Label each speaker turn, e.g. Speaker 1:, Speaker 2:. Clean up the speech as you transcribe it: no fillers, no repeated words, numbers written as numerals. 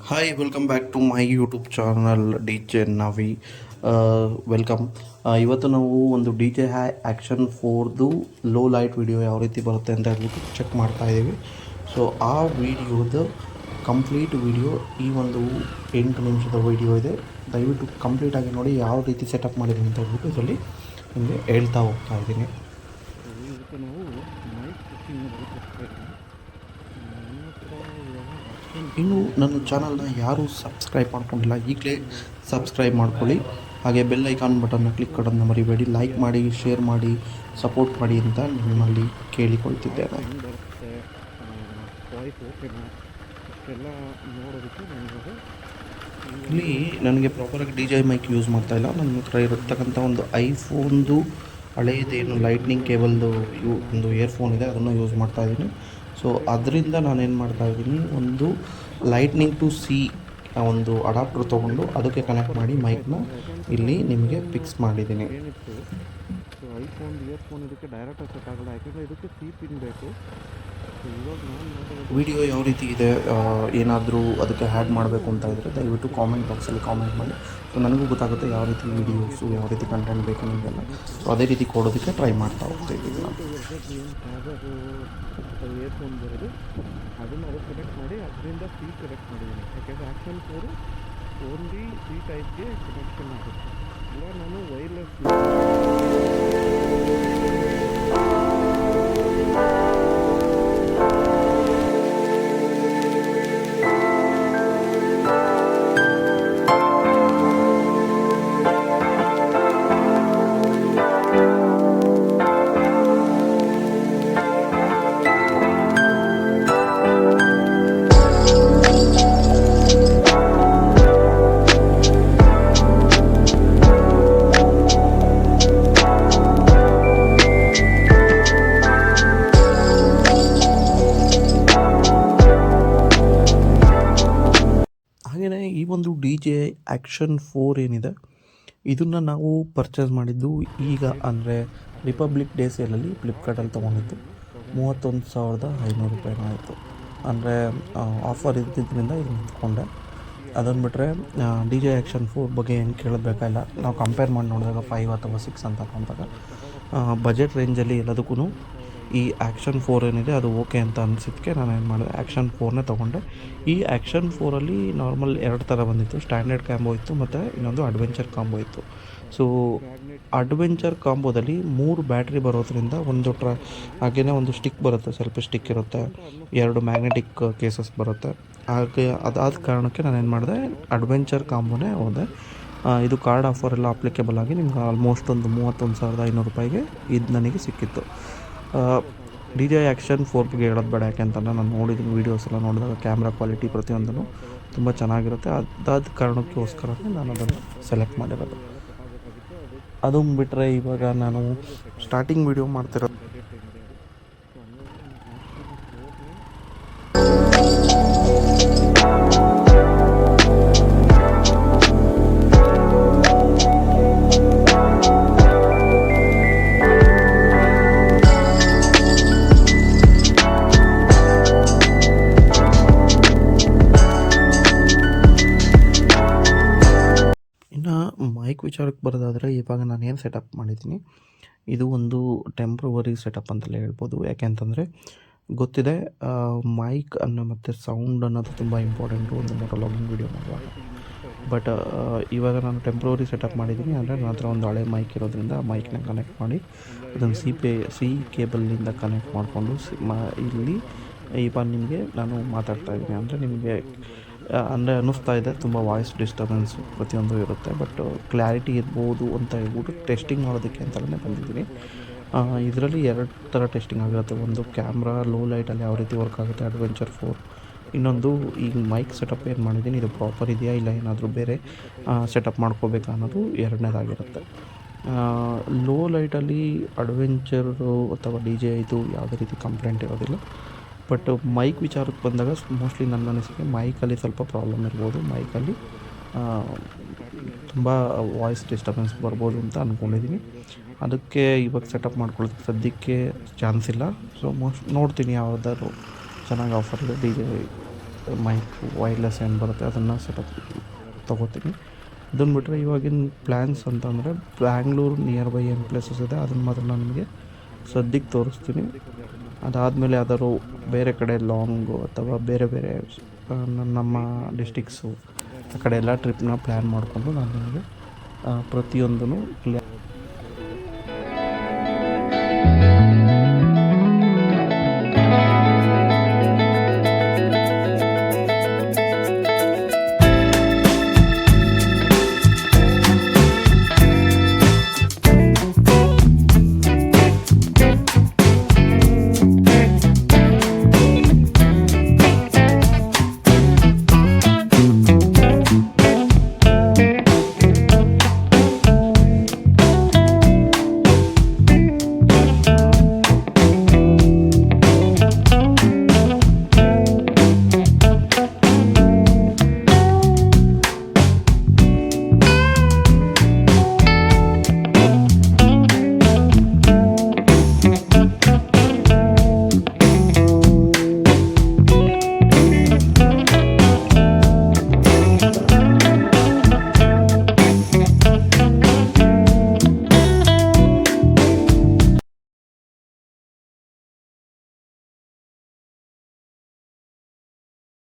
Speaker 1: Hi, welcome back to my YouTube channel D J Navi. Welcome. ಇವತ್ತು ನಾವು ಒಂದು D J action ಫೋರ್ದು low light video ಯಾವ ರೀತಿ ಬರುತ್ತೆ ಅಂತ ಹೇಳ್ಬಿಟ್ಟು ಚೆಕ್ ಮಾಡ್ತಾ ಇದ್ದೀವಿ. ಸೊ ಆ ವಿಡಿಯೋದ ಕಂಪ್ಲೀಟ್ ವಿಡಿಯೋ ಈ ಒಂದು 8 ನಿಮಿಷದ ವಿಡಿಯೋ ಇದೆ. ದಯವಿಟ್ಟು ಕಂಪ್ಲೀಟಾಗಿ ನೋಡಿ ಯಾವ ರೀತಿ ಸೆಟಪ್ ಮಾಡಿದ್ದೀನಿ ಅಂತ ಹೇಳ್ಬಿಟ್ಟು ಇದರಲ್ಲಿ ನಿಮಗೆ ಹೇಳ್ತಾ ಹೋಗ್ತಾ ಇದ್ದೀನಿ. ಇವತ್ತು ನಾವು ಮೈಕ್ ಇನ್ನು ನನ್ನ ಚಾನಲ್ನ ಯಾರೂ ಸಬ್ಸ್ಕ್ರೈಬ್ ಮಾಡ್ಕೊಂಡಿಲ್ಲ, ಈಗಲೇ ಸಬ್ಸ್ಕ್ರೈಬ್ ಮಾಡ್ಕೊಳ್ಳಿ. ಹಾಗೆ ಬೆಲ್ ಐಕಾನ್ ಬಟನ್ನ ಕ್ಲಿಕ್ ಮಾಡೋದನ್ನ ಮರಿಬೇಡಿ. ಲೈಕ್ ಮಾಡಿ, ಶೇರ್ ಮಾಡಿ, ಸಪೋರ್ಟ್ ಮಾಡಿ ಅಂತ ನಿಮ್ಮಲ್ಲಿ ಕೇಳಿಕೊಳ್ತಿದ್ದೇನೆ. ಇಲ್ಲಿ ನನಗೆ ಪ್ರಾಪರಾಗಿ ಡಿ ಜೆ ಮೈಕ್ ಯೂಸ್ ಮಾಡ್ತಾಯಿಲ್ಲ. ನನ್ನ ಹತ್ರ ಇರತಕ್ಕಂಥ ಒಂದು ಐಫೋನ್ದು ಹಳೆಯದೇನು ಲೈಟ್ನಿಂಗ್ ಕೇಬಲ್ದು ಒಂದು ಇಯರ್ಫೋನ್ ಇದೆ, ಅದನ್ನು ಯೂಸ್ ಮಾಡ್ತಾಯಿದ್ದೀನಿ. ಸೊ ಅದರಿಂದ ನಾನೇನು ಮಾಡ್ತಾಯಿದ್ದೀನಿ, ಒಂದು ಲೈಟ್ನಿಂಗ್ ಟು ಸಿ ಒಂದು ಅಡಾಪ್ಟರ್ ತೊಗೊಂಡು ಅದಕ್ಕೆ ಕನೆಕ್ಟ್ ಮಾಡಿ ಮೈಕ್ನ ಇಲ್ಲಿ ನಿಮಗೆ ಫಿಕ್ಸ್ ಮಾಡಿದ್ದೀನಿ. ಸೊ ಐಫೋನ್ ಇಯರ್ಫೋನ್ ಇದಕ್ಕೆ ಡೈರೆಕ್ಟಾಗಿ ಸೆಟ್ ಆಗಲ್ಲ, ಯಾಕೆಂದರೆ ಇದಕ್ಕೆ ಸಿ ಪಿನ್ ಬೇಕು. ವಿಡಿಯೋ ಯಾವ ರೀತಿ ಇದೆ, ಏನಾದರೂ ಅದಕ್ಕೆ ಹ್ಯಾಡ್ ಮಾಡಬೇಕು ಅಂತ ಇದ್ದರೆ ದಯವಿಟ್ಟು ಕಾಮೆಂಟ್ ಬಾಕ್ಸಲ್ಲಿ ಕಾಮೆಂಟ್ ಮಾಡಿ. ಸೊ ನನಗೂ ಗೊತ್ತಾಗುತ್ತೆ ಯಾವ ರೀತಿ ವೀಡಿಯೋಸು, ಯಾವ ರೀತಿ ಕಂಟೆಂಟ್ ಬೇಕು ನಿಮಗೆಲ್ಲ. ಸೊ ಅದೇ ರೀತಿ ಕೊಡೋದಕ್ಕೆ ಟ್ರೈ ಮಾಡ್ತಾ ಹೋಗ್ತಾಯಿದ್ದೀವಿ ನಾನು. ಇಯರ್ಫೋನ್ ಬರೋದು ಅದನ್ನು ಸೆಲೆಕ್ಟ್ ಮಾಡಿ ಅದರಿಂದ ಸಿ ಸೆಲೆಕ್ಟ್ ಮಾಡಿದ್ದೀನಿ. ಯಾಕೆಂದರೆ ಆ್ಯಕ್ಷನ್ ಫೋರು ಓನ್ಲಿ ಸಿ ಟೈಪ್ಗೆ ಕನೆಕ್ಷನ್ ಆಗುತ್ತೆ. ಇಲ್ಲ ನಾನು ವೈರ್ಲೆಸ್ ಹಾಗೆಯೇ ಈ ಒಂದು ಡಿ ಜೆ ಆ್ಯಕ್ಷನ್ 4 ಏನಿದೆ, ಇದನ್ನು ನಾವು ಪರ್ಚೇಸ್ ಮಾಡಿದ್ದು ಈಗ, ಅಂದರೆ ರಿಪಬ್ಲಿಕ್ ಡೇ ಸೇಲಲ್ಲಿ ಫ್ಲಿಪ್ಕಾರ್ಟಲ್ಲಿ ತೊಗೊಂಡಿದ್ದು 31,500 ರೂಪಾಯಿನೂ ಆಯಿತು. ಅಂದರೆ ಆಫರ್ ಇದ್ದಿದ್ದರಿಂದ ಇದನ್ನು ನಿಂತ್ಕೊಂಡೆ. ಅದನ್ನು ಬಿಟ್ಟರೆ ಡಿ ಜೆ ಆ್ಯಕ್ಷನ್ 4 ಬಗ್ಗೆ ಏನು ಕೇಳಬೇಕಾಗಿಲ್ಲ. ನಾವು ಕಂಪೇರ್ ಮಾಡಿ ನೋಡಿದಾಗ 5 ಅಥವಾ 6 ಅಂತ ಅಂದಾಗ ಬಜೆಟ್ ರೇಂಜಲ್ಲಿ ಎಲ್ಲದಕ್ಕೂ ಈ ಆ್ಯಕ್ಷನ್ 4 ಏನಿದೆ ಅದು ಓಕೆ ಅಂತ ಅನಿಸಿದ್ದಕ್ಕೆ ನಾನು ಏನು ಮಾಡಿದೆ, ಆ್ಯಕ್ಷನ್ 4ನೇ ತೊಗೊಂಡೆ. ಈ ಆ್ಯಕ್ಷನ್ 4ಅಲ್ಲಿ ನಾರ್ಮಲ್ 2 ಥರ ಬಂದಿತ್ತು. ಸ್ಟ್ಯಾಂಡರ್ಡ್ ಕಾಂಬೋ ಇತ್ತು ಮತ್ತು ಇನ್ನೊಂದು ಅಡ್ವೆಂಚರ್ ಕಾಂಬೋ ಇತ್ತು. ಸೊ ಅಡ್ವೆಂಚರ್ ಕಾಂಬೋದಲ್ಲಿ 3 ಬ್ಯಾಟ್ರಿ ಬರೋದ್ರಿಂದ ಹಾಗೆಯೇ ಒಂದು ಸ್ಟಿಕ್ ಬರುತ್ತೆ, ಸೆಲ್ಫಿ ಸ್ಟಿಕ್ ಇರುತ್ತೆ, 2 ಮ್ಯಾಗ್ನೆಟಿಕ್ ಕೇಸಸ್ ಬರುತ್ತೆ. ಹಾಗೆ ಅದಾದ ಕಾರಣಕ್ಕೆ ನಾನೇನು ಮಾಡಿದೆ, ಅಡ್ವೆಂಚರ್ ಕಾಂಬೋನೇ ಹೋದೆ. ಇದು ಕಾರ್ಡ್ ಆಫರೆಲ್ಲ ಅಪ್ಲಿಕೇಬಲ್ ಆಗಿ ನಿಮ್ಗೆ ಆಲ್ಮೋಸ್ಟ್ ಒಂದು 31,500 ರೂಪಾಯಿಗೆ ಇದು ನನಗೆ ಸಿಕ್ಕಿತ್ತು. ಡಿ ಜೆ ಆ್ಯಕ್ಷನ್ 4 ಬಗ್ಗೆ ಹೇಳೋದು ಬೇಡ, ಯಾಕೆಂತಂದರೆ ನಾನು ನೋಡಿದ್ದೀನಿ ವೀಡಿಯೋಸ್ ಎಲ್ಲ ನೋಡಿದಾಗ ಕ್ಯಾಮ್ರಾ ಕ್ವಾಲಿಟಿ ಪ್ರತಿಯೊಂದೂ ತುಂಬ ಚೆನ್ನಾಗಿರುತ್ತೆ. ಅದಾದ ಕಾರಣಕ್ಕೋಸ್ಕರನೇ ನಾನು ಅದನ್ನು ಸೆಲೆಕ್ಟ್ ಮಾಡಿರೋದು. ಅದನ್ನು ಬಿಟ್ಟರೆ ಇವಾಗ ನಾನು ಸ್ಟಾರ್ಟಿಂಗ್ ವೀಡಿಯೋ ಮಾಡ್ತಿರೋದು ಮೈಕ್ ವಿಚಾರಕ್ಕೆ ಬರೋದಾದರೆ, ಇವಾಗ ನಾನೇನು ಸೆಟಪ್ ಮಾಡಿದ್ದೀನಿ ಇದು ಒಂದು ಟೆಂಪ್ರವರಿ ಸೆಟಪ್ ಅಂತಲೇ ಹೇಳ್ಬೋದು. ಯಾಕೆಂತಂದರೆ ಗೊತ್ತಿದೆ, ಮೈಕ್ ಮತ್ತು ಸೌಂಡ್ ಅನ್ನೋದು ತುಂಬ ಇಂಪಾರ್ಟೆಂಟು ಒಂದು ಮೋಟೋ ಲಾಗಿಂಗ್ ವೀಡಿಯೋ ಮಾಡುವಾಗ. ಬಟ್ ಇವಾಗ ನಾನು ಟೆಂಪ್ರವರಿ ಸೆಟಪ್ ಮಾಡಿದ್ದೀನಿ. ಅಂದರೆ ನನ್ನ ಹತ್ರ ಒಂದು ಹಳೆ ಮೈಕ್ ಇರೋದ್ರಿಂದ ಮೈಕ್ನ ಕನೆಕ್ಟ್ ಮಾಡಿ ಅದನ್ನು ಸಿ ಕೇಬಲ್ನಿಂದ ಕನೆಕ್ಟ್ ಮಾಡಿಕೊಂಡು ಇಲ್ಲಿ ಇವಾಗ ನಿಮಗೆ ನಾನು ಮಾತಾಡ್ತಾ ಇದ್ದೀನಿ. ಅಂದರೆ ನಿಮಗೆ ಅಂದರೆ ಅನ್ನಿಸ್ತಾ ಇದೆ ತುಂಬ ವಾಯ್ಸ್ ಡಿಸ್ಟರ್ಬೆನ್ಸು ಪ್ರತಿಯೊಂದು ಇರುತ್ತೆ. ಬಟ್ ಕ್ಲಾರಿಟಿ ಇರ್ಬೋದು ಅಂತ ಹೇಳ್ಬಿಟ್ಟು ಟೆಸ್ಟಿಂಗ್ ಮಾಡೋದಕ್ಕೆ ಅಂತಲೇ ಬಂದಿದ್ದೀನಿ. ಇದರಲ್ಲಿ 2 ಥರ ಟೆಸ್ಟಿಂಗ್ ಆಗಿರುತ್ತೆ. ಒಂದು ಕ್ಯಾಮ್ರಾ ಲೋ ಲೈಟಲ್ಲಿ ಯಾವ ರೀತಿ ವರ್ಕ್ ಆಗುತ್ತೆ, ಅಡ್ವೆಂಚರ್ 4. ಇನ್ನೊಂದು ಈಗ ಮೈಕ್ ಸೆಟಪ್ ಏನು ಮಾಡಿದ್ದೀನಿ ಇದು ಪ್ರಾಪರ್ ಇದೆಯಾ, ಇಲ್ಲ ಏನಾದರೂ ಬೇರೆ ಸೆಟಪ್ ಮಾಡ್ಕೋಬೇಕಾ ಅನ್ನೋದು 2ನೇದಾಗಿರುತ್ತೆ. ಲೋ ಲೈಟಲ್ಲಿ ಅಡ್ವೆಂಚರು ಅಥವಾ ಡಿ ಜೆ ಇದು ಯಾವುದೇ ರೀತಿ ಕಂಪ್ಲೇಂಟ್ ಇರೋದಿಲ್ಲ. ಬಟ್ ಮೈಕ್ ವಿಚಾರಕ್ಕೆ ಬಂದಾಗ ಮೋಸ್ಟ್ಲಿ ನನ್ನ ಅನಿಸಿಕೆ ಮೈಕಲ್ಲಿ ಸ್ವಲ್ಪ ಪ್ರಾಬ್ಲಮ್ ಇರ್ಬೋದು. ಮೈಕಲ್ಲಿ ತುಂಬ ವಾಯ್ಸ್ ಡಿಸ್ಟರ್ಬೆನ್ಸ್ ಬರ್ಬೋದು ಅಂತ ಅಂದ್ಕೊಂಡಿದ್ದೀನಿ. ಅದಕ್ಕೆ ಇವಾಗ ಸೆಟಪ್ ಮಾಡ್ಕೊಳ್ಳೋದಕ್ಕೆ ಸದ್ಯಕ್ಕೆ ಚಾನ್ಸ್ ಇಲ್ಲ. ಸೊ ನೋಡ್ತೀನಿ ಯಾವುದಾದ್ರು ಚೆನ್ನಾಗಿ ಆಫರ್ ಇದೆ ಡಿ ಜೆ ಮೈಕ್ ವೈರ್ಲೆಸ್ ಏನು ಬರುತ್ತೆ ಅದನ್ನು ಸೆಟಪ್ ತೊಗೋತೀನಿ. ಇದನ್ನು ಬಿಟ್ಟರೆ ಇವಾಗಿನ ಪ್ಲ್ಯಾನ್ಸ್ ಅಂತಂದರೆ ಬ್ಯಾಂಗ್ಳೂರು ನಿಯರ್ ಬೈ ಏನು ಪ್ಲೇಸಸ್ ಇದೆ ಅದನ್ನು ಮಾತ್ರ ನಾನು ನಿಮಗೆ ಸದ್ಯಕ್ಕೆ ತೋರಿಸ್ತೀನಿ. ಅದಾದಮೇಲೆ ಯಾವ್ದಾದ್ರು ಬೇರೆ ಕಡೆ ಲಾಂಗು ಅಥವಾ ಬೇರೆ ಬೇರೆ ನಮ್ಮ ಡಿಸ್ಟಿಕ್ಸು ಆ ಕಡೆ ಎಲ್ಲ ಟ್ರಿಪ್ನ ಪ್ಲ್ಯಾನ್ ಮಾಡಿಕೊಂಡು ನಾನು ನಿಮಗೆ ಪ್ರತಿಯೊಂದೂ